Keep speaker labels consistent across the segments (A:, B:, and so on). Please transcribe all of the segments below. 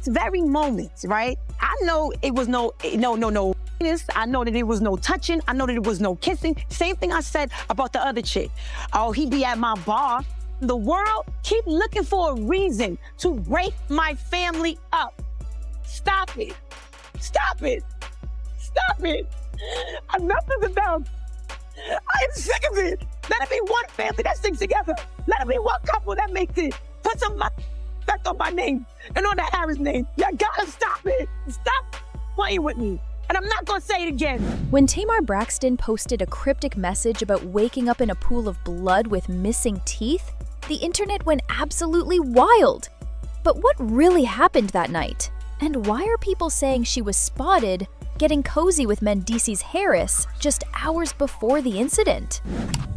A: very moment, right? I know it was no. I know that it was no touching. I know that it was no kissing. Same thing I said about the other chick. Oh, he be at my bar. The world keep looking for a reason to break my family up. Stop it. Stop it. Stop it. Enough is enough. I am sick of it. Let it be one family that sticks together. Let it be one couple that makes it. Put some respect on my name and on the Harris name. You gotta stop it. Stop playing with me. And I'm not gonna say it again.
B: When Tamar Braxton posted a cryptic message about waking up in a pool of blood with missing teeth, the internet went absolutely wild. But what really happened that night? And why are people saying she was spotted getting cozy with Mendeecees Harris just hours before the incident?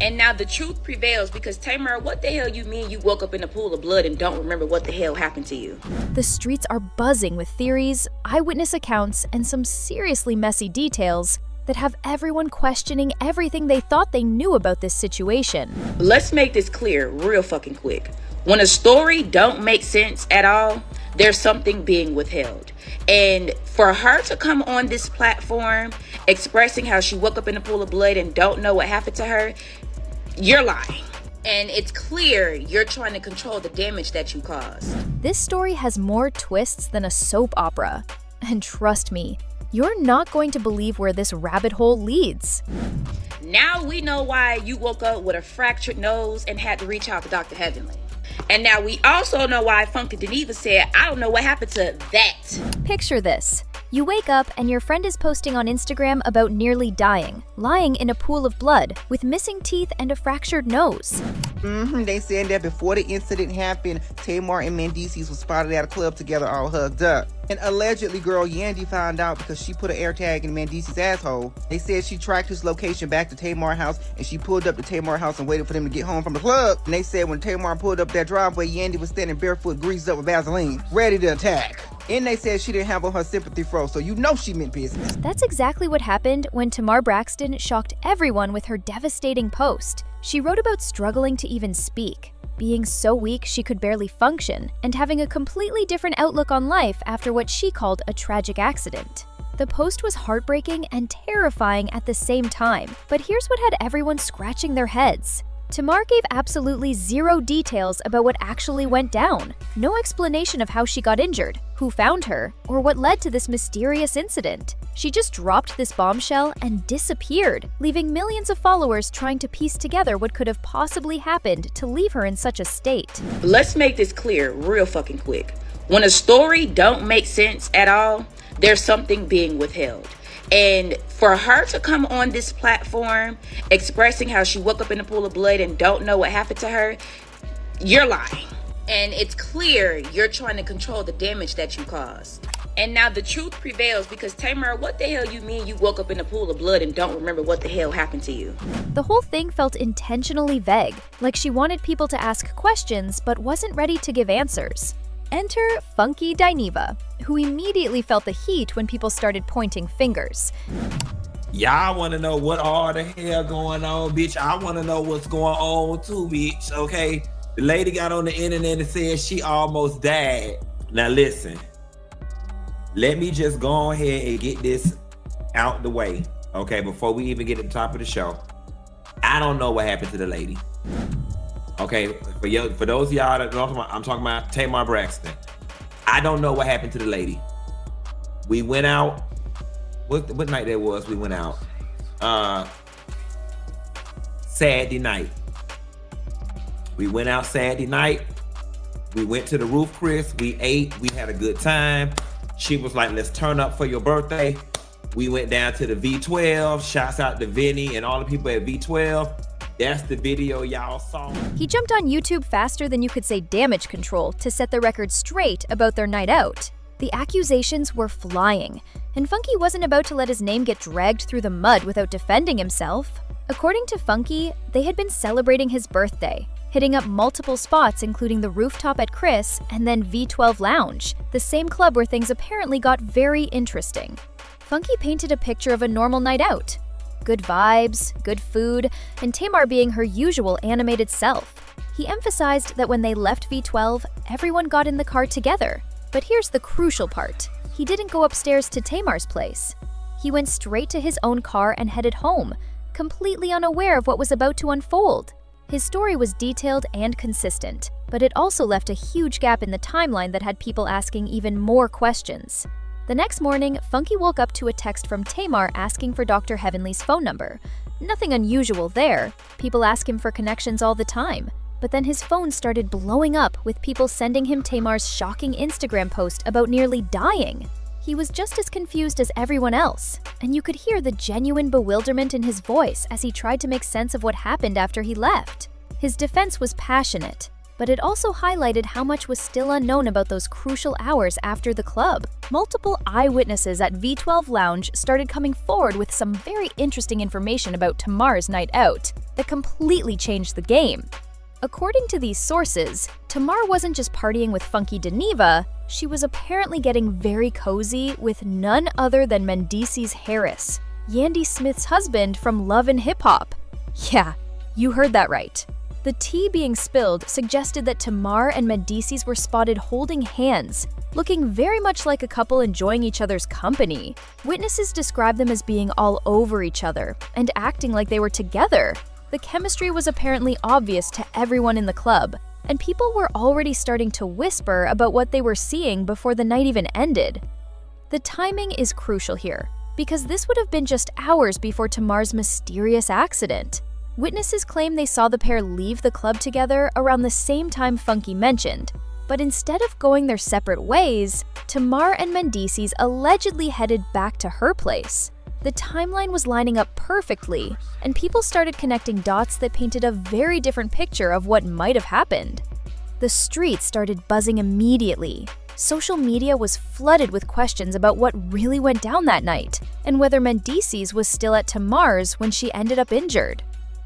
C: And now the truth prevails because, Tamar, what the hell you mean you woke up in a pool of blood and don't remember what the hell happened to you?
B: The streets are buzzing with theories, eyewitness accounts, and some seriously messy details that have everyone questioning everything they thought they knew about this situation.
C: Let's make this clear real fucking quick. When a story don't make sense at all, there's something being withheld. And for her to come on this platform expressing how she woke up in a pool of blood and don't know what happened to her, you're lying. And it's clear you're trying to control the damage that you caused.
B: This story has more twists than a soap opera. And trust me, you're not going to believe where this rabbit hole leads.
C: Now we know why you woke up with a fractured nose and had to reach out to Dr. Heavenly. And now we also know why Funky Geneva said, I don't know what happened to that.
B: Picture this. You wake up and your friend is posting on Instagram about nearly dying, lying in a pool of blood, with missing teeth and a fractured nose.
D: They said that before the incident happened, Tamar and Mendeecees was spotted at a club together all hugged up. And allegedly, girl Yandy found out because she put an air tag in Mendeecees' asshole. They said she tracked his location back to Tamar house and she pulled up to Tamar house and waited for them to get home from the club. And they said when Tamar pulled up that driveway, Yandy was standing barefoot, greased up with Vaseline, ready to attack. And they said she didn't have on her sympathy froze, so you know she meant business.
B: That's exactly what happened when Tamar Braxton shocked everyone with her devastating post. She wrote about struggling to even speak, being so weak she could barely function, and having a completely different outlook on life after what she called a tragic accident. The post was heartbreaking and terrifying at the same time, but here's what had everyone scratching their heads. Tamar gave absolutely zero details about what actually went down. No explanation of how she got injured, who found her, or what led to this mysterious incident. She just dropped this bombshell and disappeared, leaving millions of followers trying to piece together what could have possibly happened to leave her in such a state.
C: Let's make this clear real fucking quick. When a story don't make sense at all, there's something being withheld. And for her to come on this platform expressing how she woke up in a pool of blood and don't know what happened to her, you're lying. And it's clear you're trying to control the damage that you caused. And now the truth prevails because, Tamar, what the hell you mean you woke up in a pool of blood and don't remember what the hell happened to you?
B: The whole thing felt intentionally vague, like she wanted people to ask questions but wasn't ready to give answers. Enter Funky Geneva, who immediately felt the heat when people started pointing fingers.
E: Y'all want to know what all the hell going on, bitch? I want to know what's going on too, bitch, okay? The lady got on the internet and said she almost died. Now listen, let me just go ahead and get this out the way, okay, before we even get to the top of the show. I don't know what happened to the lady. Okay, for those of y'all that don't know, I'm talking about Tamar Braxton. I don't know what happened to the lady. We went out. What night that was? We went out. Saturday night. We went out Saturday night. We went to the roof, Chris. We ate. We had a good time. She was like, let's turn up for your birthday. We went down to the V12. Shouts out to Vinny and all the people at V12. That's the video y'all saw.
B: He jumped on YouTube faster than you could say damage control to set the record straight about their night out. The accusations were flying, and Funky wasn't about to let his name get dragged through the mud without defending himself. According to Funky, they had been celebrating his birthday, hitting up multiple spots including the rooftop at Chris and then V12 Lounge, the same club where things apparently got very interesting. Funky painted a picture of a normal night out. Good vibes, good food, and Tamar being her usual animated self. He emphasized that when they left V12, everyone got in the car together. But here's the crucial part. He didn't go upstairs to Tamar's place. He went straight to his own car and headed home, completely unaware of what was about to unfold. His story was detailed and consistent, but it also left a huge gap in the timeline that had people asking even more questions. The next morning, Funky woke up to a text from Tamar asking for Dr. Heavenly's phone number. Nothing unusual there. People ask him for connections all the time. But then his phone started blowing up with people sending him Tamar's shocking Instagram post about nearly dying. He was just as confused as everyone else, and you could hear the genuine bewilderment in his voice as he tried to make sense of what happened after he left. His defense was passionate, but it also highlighted how much was still unknown about those crucial hours after the club. Multiple eyewitnesses at V12 Lounge started coming forward with some very interesting information about Tamar's night out that completely changed the game. According to these sources, Tamar wasn't just partying with Funky Deneva, she was apparently getting very cozy with none other than Mendeecees Harris, Yandy Smith's husband from Love and Hip Hop. Yeah, you heard that right. The tea being spilled suggested that Tamar and Mendeecees were spotted holding hands, looking very much like a couple enjoying each other's company. Witnesses described them as being all over each other and acting like they were together. The chemistry was apparently obvious to everyone in the club, and people were already starting to whisper about what they were seeing before the night even ended. The timing is crucial here, because this would have been just hours before Tamar's mysterious accident. Witnesses claim they saw the pair leave the club together around the same time Funky mentioned, but instead of going their separate ways, Tamar and Mendeecees allegedly headed back to her place. The timeline was lining up perfectly, and people started connecting dots that painted a very different picture of what might have happened. The streets started buzzing immediately. Social media was flooded with questions about what really went down that night, and whether Mendeecees was still at Tamar's when she ended up injured.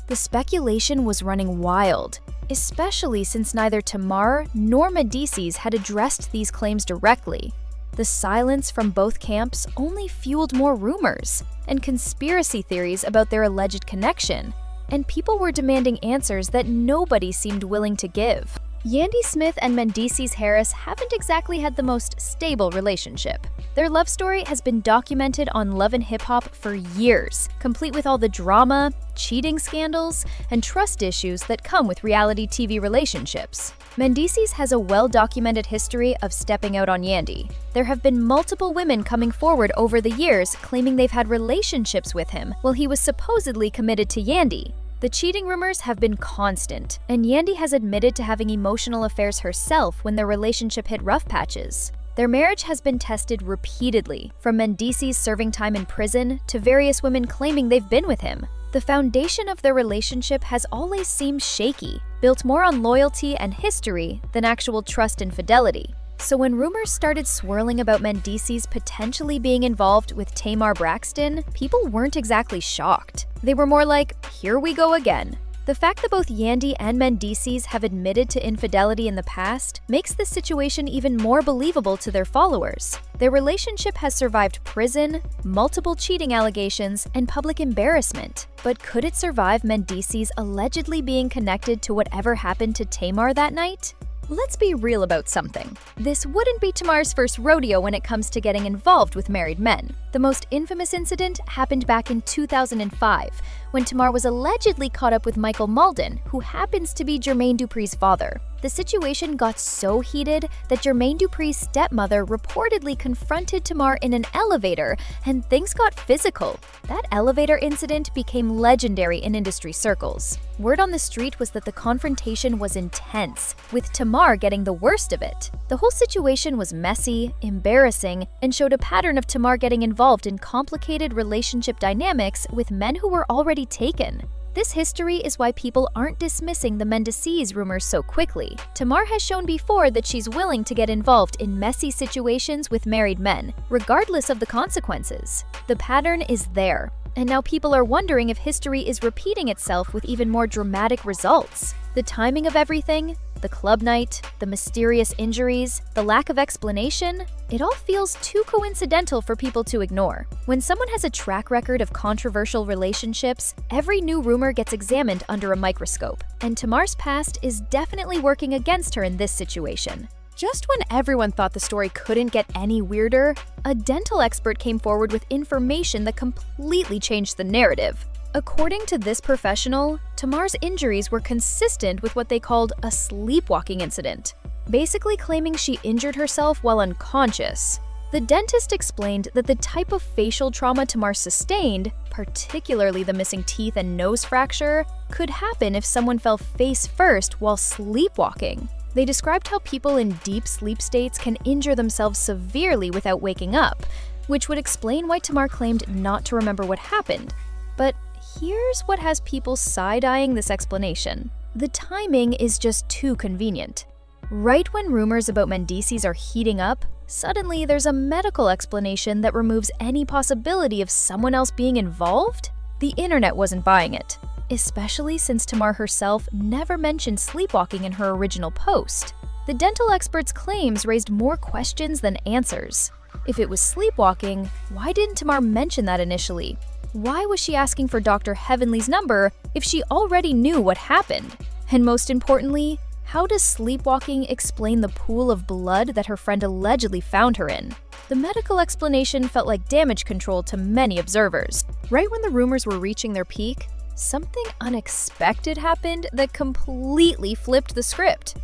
B: The speculation was running wild, especially since neither Tamar nor Mendeecees had addressed these claims directly. The silence from both camps only fueled more rumors and conspiracy theories about their alleged connection, and people were demanding answers that nobody seemed willing to give. Yandy Smith and Mendeecees Harris haven't exactly had the most stable relationship. Their love story has been documented on Love and Hip Hop for years, complete with all the drama, cheating scandals, and trust issues that come with reality TV relationships. Mendeecees has a well-documented history of stepping out on Yandy. There have been multiple women coming forward over the years claiming they've had relationships with him while he was supposedly committed to Yandy. The cheating rumors have been constant, and Yandy has admitted to having emotional affairs herself when their relationship hit rough patches. Their marriage has been tested repeatedly, from Mendeecees serving time in prison to various women claiming they've been with him. The foundation of their relationship has always seemed shaky, built more on loyalty and history than actual trust and fidelity. So when rumors started swirling about Mendeecees potentially being involved with Tamar Braxton, people weren't exactly shocked. They were more like, here we go again. The fact that both Yandy and Mendeecees have admitted to infidelity in the past makes this situation even more believable to their followers. Their relationship has survived prison, multiple cheating allegations, and public embarrassment. But could it survive Mendeecees allegedly being connected to whatever happened to Tamar that night? Let's be real about something. This wouldn't be Tamar's first rodeo when it comes to getting involved with married men. The most infamous incident happened back in 2005, when Tamar was allegedly caught up with Michael Malden, who happens to be Jermaine Dupri's father. The situation got so heated that Jermaine Dupri's stepmother reportedly confronted Tamar in an elevator, and things got physical. That elevator incident became legendary in industry circles. Word on the street was that the confrontation was intense, with Tamar getting the worst of it. The whole situation was messy, embarrassing, and showed a pattern of Tamar getting involved in complicated relationship dynamics with men who were already taken. This history is why people aren't dismissing the Mendeecees rumors so quickly. Tamar has shown before that she's willing to get involved in messy situations with married men, regardless of the consequences. The pattern is there, and now people are wondering if history is repeating itself with even more dramatic results. The timing of everything, the club night, the mysterious injuries, the lack of explanation, it all feels too coincidental for people to ignore. When someone has a track record of controversial relationships, every new rumor gets examined under a microscope, and Tamar's past is definitely working against her in this situation. Just when everyone thought the story couldn't get any weirder, a dental expert came forward with information that completely changed the narrative. According to this professional, Tamar's injuries were consistent with what they called a sleepwalking incident, basically claiming she injured herself while unconscious. The dentist explained that the type of facial trauma Tamar sustained, particularly the missing teeth and nose fracture, could happen if someone fell face first while sleepwalking. They described how people in deep sleep states can injure themselves severely without waking up, which would explain why Tamar claimed not to remember what happened. But here's what has people side-eyeing this explanation. The timing is just too convenient. Right when rumors about Mendeecees are heating up, suddenly there's a medical explanation that removes any possibility of someone else being involved? The internet wasn't buying it, especially since Tamar herself never mentioned sleepwalking in her original post. The dental expert's claims raised more questions than answers. If it was sleepwalking, why didn't Tamar mention that initially? Why was she asking for Dr. Heavenly's number if she already knew what happened? And most importantly, how does sleepwalking explain the pool of blood that her friend allegedly found her in? The medical explanation felt like damage control to many observers. Right when the rumors were reaching their peak, something unexpected happened that completely flipped the script.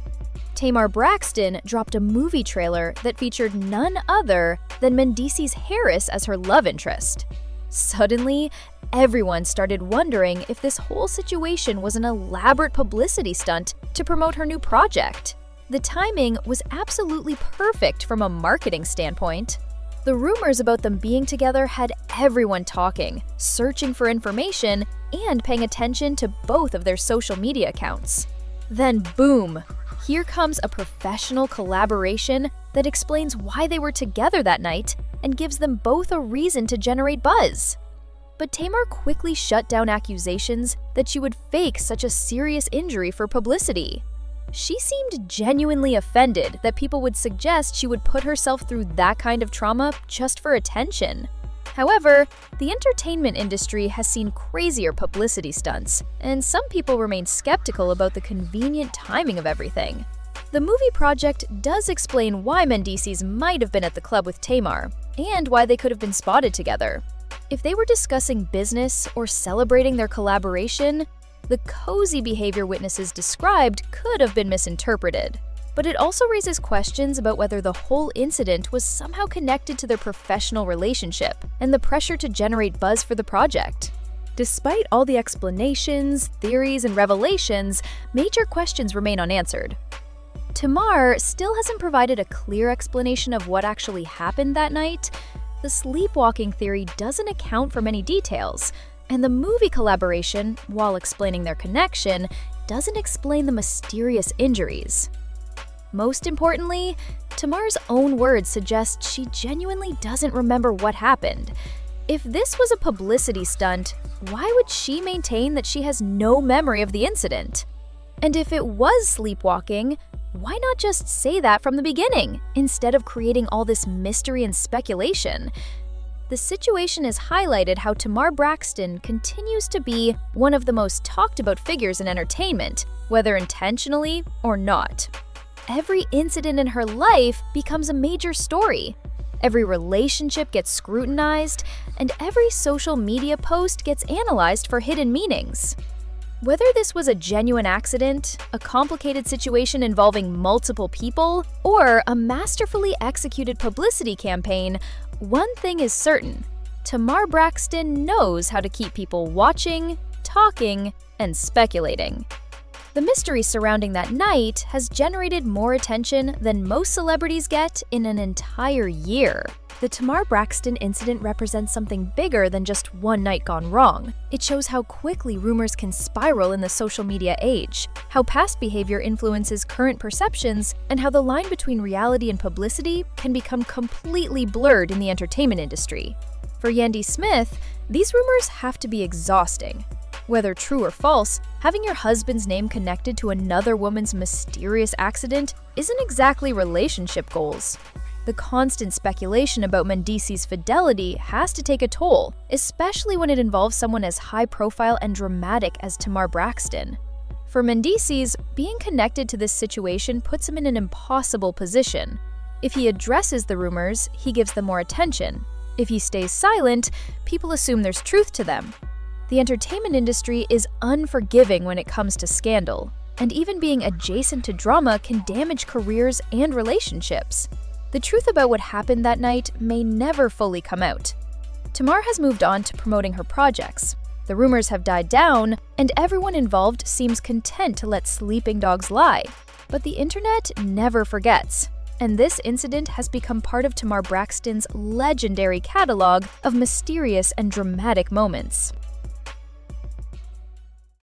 B: Tamar Braxton dropped a movie trailer that featured none other than Mendeecees Harris as her love interest. Suddenly, everyone started wondering if this whole situation was an elaborate publicity stunt to promote her new project. The timing was absolutely perfect from a marketing standpoint. The rumors about them being together had everyone talking, searching for information, and paying attention to both of their social media accounts. Then boom! Here comes a professional collaboration that explains why they were together that night and gives them both a reason to generate buzz. But Tamar quickly shut down accusations that she would fake such a serious injury for publicity. She seemed genuinely offended that people would suggest she would put herself through that kind of trauma just for attention. However, the entertainment industry has seen crazier publicity stunts, and some people remain skeptical about the convenient timing of everything. The movie project does explain why Mendeecees might have been at the club with Tamar, and why they could have been spotted together. If they were discussing business or celebrating their collaboration, the cozy behavior witnesses described could have been misinterpreted. But it also raises questions about whether the whole incident was somehow connected to their professional relationship and the pressure to generate buzz for the project. Despite all the explanations, theories, and revelations, major questions remain unanswered. Tamar still hasn't provided a clear explanation of what actually happened that night. The sleepwalking theory doesn't account for many details, and the movie collaboration, while explaining their connection, doesn't explain the mysterious injuries. Most importantly, Tamar's own words suggest she genuinely doesn't remember what happened. If this was a publicity stunt, why would she maintain that she has no memory of the incident? And if it was sleepwalking, why not just say that from the beginning, instead of creating all this mystery and speculation? The situation has highlighted how Tamar Braxton continues to be one of the most talked about figures in entertainment, whether intentionally or not. Every incident in her life becomes a major story. Every relationship gets scrutinized, and every social media post gets analyzed for hidden meanings. Whether this was a genuine accident, a complicated situation involving multiple people, or a masterfully executed publicity campaign, one thing is certain: Tamar Braxton knows how to keep people watching, talking, and speculating. The mystery surrounding that night has generated more attention than most celebrities get in an entire year. The Tamar Braxton incident represents something bigger than just one night gone wrong. It shows how quickly rumors can spiral in the social media age, how past behavior influences current perceptions, and how the line between reality and publicity can become completely blurred in the entertainment industry. For Yandy Smith, these rumors have to be exhausting. Whether true or false, having your husband's name connected to another woman's mysterious accident isn't exactly relationship goals. The constant speculation about Mendeecees' fidelity has to take a toll, especially when it involves someone as high-profile and dramatic as Tamar Braxton. For Mendeecees, being connected to this situation puts him in an impossible position. If he addresses the rumors, he gives them more attention. If he stays silent, people assume there's truth to them. The entertainment industry is unforgiving when it comes to scandal, and even being adjacent to drama can damage careers and relationships. The truth about what happened that night may never fully come out. Tamar has moved on to promoting her projects. The rumors have died down, and everyone involved seems content to let sleeping dogs lie. But the internet never forgets, and this incident has become part of Tamar Braxton's legendary catalog of mysterious and dramatic moments.